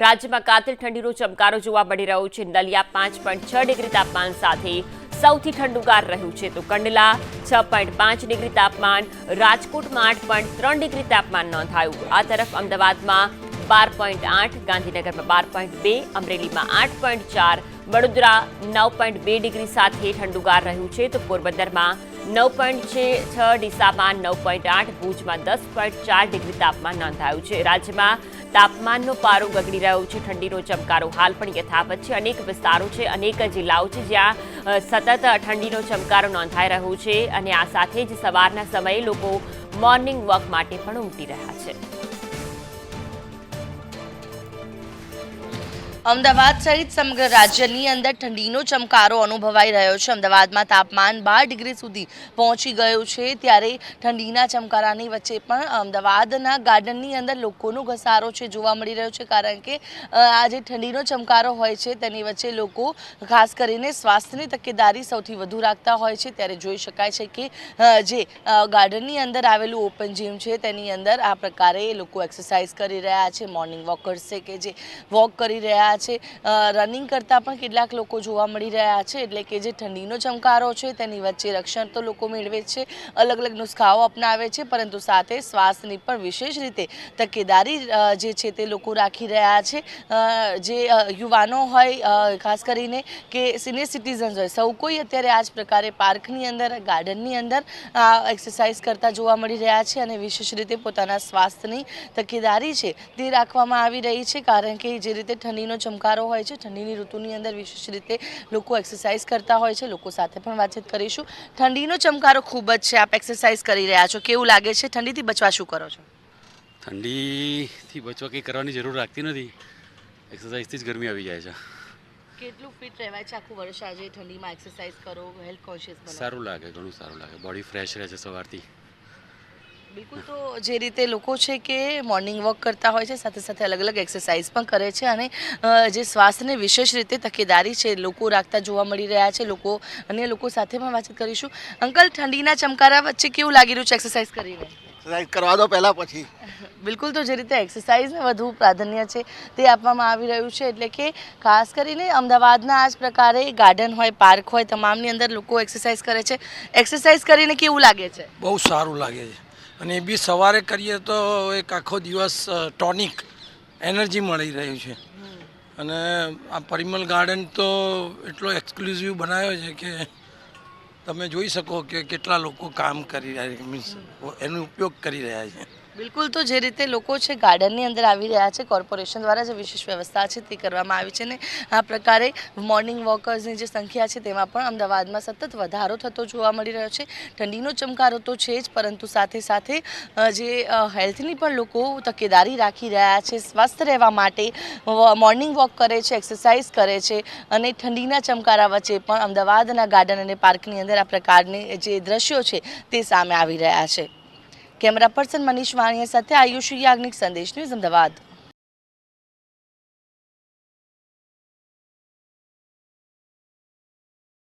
રાજ્યમાં કાતિલ ઠંડીનો ચમકારો જોવા મળી રહ્યો છે। નલિયા 5.6 ડિગ્રી તાપમાન સાથે સૌથી ઠંડુગાર રહ્યું છે, તો કંડલા 6.5 ડિગ્રી તાપમાન, રાજકોટમાં 8.3 ડિગ્રી તાપમાન નોંધાયું। આ તરફ અમદાવાદમાં 12.8, ગાંધીનગરમાં 12.2, અમરેલીમાં 8.4, વડોદરા 9.2 ડિગ્રી સાથે ઠંડુગાર રહ્યું છે, તો પોરબંદરમાં 9.6, ડીસામાં 9.8, ભુજમાં 10.4 ડિગ્રી તાપમાન નોંધાયું છે। રાજ્યમાં તાપમાનનો પારો ગગડી રહ્યો છે। ઠંડીનો ચમકારો હાલ પણ યથાવત છે। અનેક વિસ્તારો છે, અનેક જિલ્લાઓ છે જ્યાં સતત ઠંડીનો ચમકારો નોંધાઈ રહ્યો છે અને આ સાથે જ સવારના સમયે લોકો મોર્નિંગ વોક માટે પણ ઉમટી રહ્યા છે। અમદાવાદ સહિત સમગ્ર રાજ્યની અંદર ઠંડીનો ચમકારો અનુભવાઈ રહ્યો છે। અમદાવાદમાં તાપમાન 12 ડિગ્રી સુધી પહોંચી ગયું છે, ત્યારે ઠંડીના ચમકારાની વચ્ચે પણ અમદાવાદના ગાર્ડનની અંદર લોકોનો ઘસારો છે જોવા મળી રહ્યો છે, કારણ કે આ જે ઠંડીનો ચમકારો હોય છે તેની વચ્ચે લોકો ખાસ કરીને સ્વાસ્થ્યની તકેદારી સૌથી વધુ રાખતા હોય છે। ત્યારે જોઈ શકાય છે કે જે ગાર્ડનની અંદર આવેલું ઓપન જીમ છે તેની અંદર આ પ્રકારે લોકો એક્સરસાઇઝ કરી રહ્યા છે। મોર્નિંગ વોકર્સ છે કે જે વોક કરી રહ્યા છે, રનિંગ કરતા પણ કેટલાક લોકો જોવા મળી રહ્યા છે। એટલે કે જે ઠંડીનો ચમકારો છે તેની વચ્ચે રક્ષણ તો લોકો મેળવે છે, અલગ અલગ નુસ્ખાઓ અપનાવે છે, પરંતુ સાથે સ્વાસ્થ્યની પણ વિશેષ રીતે તકેદારી જે છે તે લોકો રાખી રહ્યા છે। જે યુવાનો હોય, ખાસ કરીને કે સિનિયર સિટીઝન્સ હોય, સૌ કોઈ અત્યારે આ જ પ્રકારે પાર્કની અંદર, ગાર્ડનની અંદર એક્સરસાઇઝ કરતા જોવા મળી રહ્યા છે અને વિશેષ રીતે પોતાના સ્વાસ્થ્યની તકેદારી છે તે રાખવામાં આવી રહી છે, કારણ કે જે રીતે ઠંડીનો ચમકારો હોય છે, ઠંડીની ઋતુની અંદર વિશેષ રીતે લોકો એક્સરસાઇઝ કરતા હોય છે। લોકો સાથે પણ વાતચીત કરીશું। ઠંડીનો ચમકારો ખૂબ જ છે, આપ એક્સરસાઇઝ કરી રહ્યા છો, કેવું લાગે છે? ઠંડીથી બચવા શું કરો છો? ઠંડીથી બચવા કંઈ કરવાની જરૂર લાગતી નથી, એક્સરસાઇઝથી જ ગરમી આવી જાય છે। કેટલું ફિટ રહેવાય છે આખું વર્ષ? આજે ઠંડીમાં એક્સરસાઇઝ કરો, હેલ્થ કોન્શિયસ બનો? સારું લાગે, ઘણું સારું લાગે, બોડી ફ્રેશ રહે છે સવારથી। બિલકુલ, તો જે રીતે લોકો છે કે મોર્નિંગ વોક કરતા હોય છે, સાથે સાથે અલગ અલગ એક્સરસાઇઝ પણ કરે છે અને જે સ્વાસ્થ્યને વિશેષ રીતે તકેદારી છે લોકો રાખતા જોવા મળી રહ્યા છે। અન્ય લોકો સાથે પણ વાતચીત કરીશું। અંકલ, ઠંડીના ચમકારા વચ્ચે કેવું લાગી રહ્યું છે એક્સરસાઇઝ કરીને? એક્સરસાઇઝ કરવા દો પહેલાં પછી। બિલકુલ, તો જે રીતે એક્સરસાઇઝને વધુ પ્રાધાન્ય છે તે આપવામાં આવી રહ્યું છે, એટલે કે ખાસ કરીને અમદાવાદના આ જ પ્રકારે ગાર્ડન હોય, પાર્ક હોય, તમામની અંદર લોકો એક્સરસાઇઝ કરે છે। એક્સરસાઇઝ કરીને કેવું લાગે છે? બહુ સારું લાગે છે, અને એ બી સવારે કરીએ તો એક આખો દિવસ ટોનિક એનર્જી મળી રહ્યું છે। અને આ પરિમલ ગાર્ડન તો એટલો એક્સક્લુઝિવ બનાવ્યો છે કે તમે જોઈ શકો કે કેટલા લોકો કામ કરી રહ્યા છે, મીન્સ એનો ઉપયોગ કરી રહ્યા છે। બિલકુલ, તો જે રીતે લોકો છે ગાર્ડનની અંદર આવી રહ્યા છે, કોર્પોરેશન દ્વારા જે વિશેષ વ્યવસ્થા છે તે કરવામાં આવી છે ને આ પ્રકારે મોર્નિંગ વોકર્સની જે સંખ્યા છે તેમાં પણ અમદાવાદમાં સતત વધારો થતો જોવા મળી રહ્યો છે। ઠંડીનો ચમકારો તો છે જ, પરંતુ સાથે સાથે જે હેલ્થની પણ લોકો તકેદારી રાખી રહ્યા છે, સ્વસ્થ રહેવા માટે મોર્નિંગ વોક કરે છે, એક્સરસાઇઝ કરે છે અને ઠંડીના ચમકારા વચ્ચે પણ અમદાવાદના ગાર્ડન અને પાર્કની અંદર આ પ્રકારની જે દ્રશ્યો છે તે સામે આવી રહ્યા છે। કેમેરા પર્સન મનીષ વાણિયા સાથે આયુષી યાજ્ઞિક, સંદેશ ન્યૂઝ, અમદાવાદ।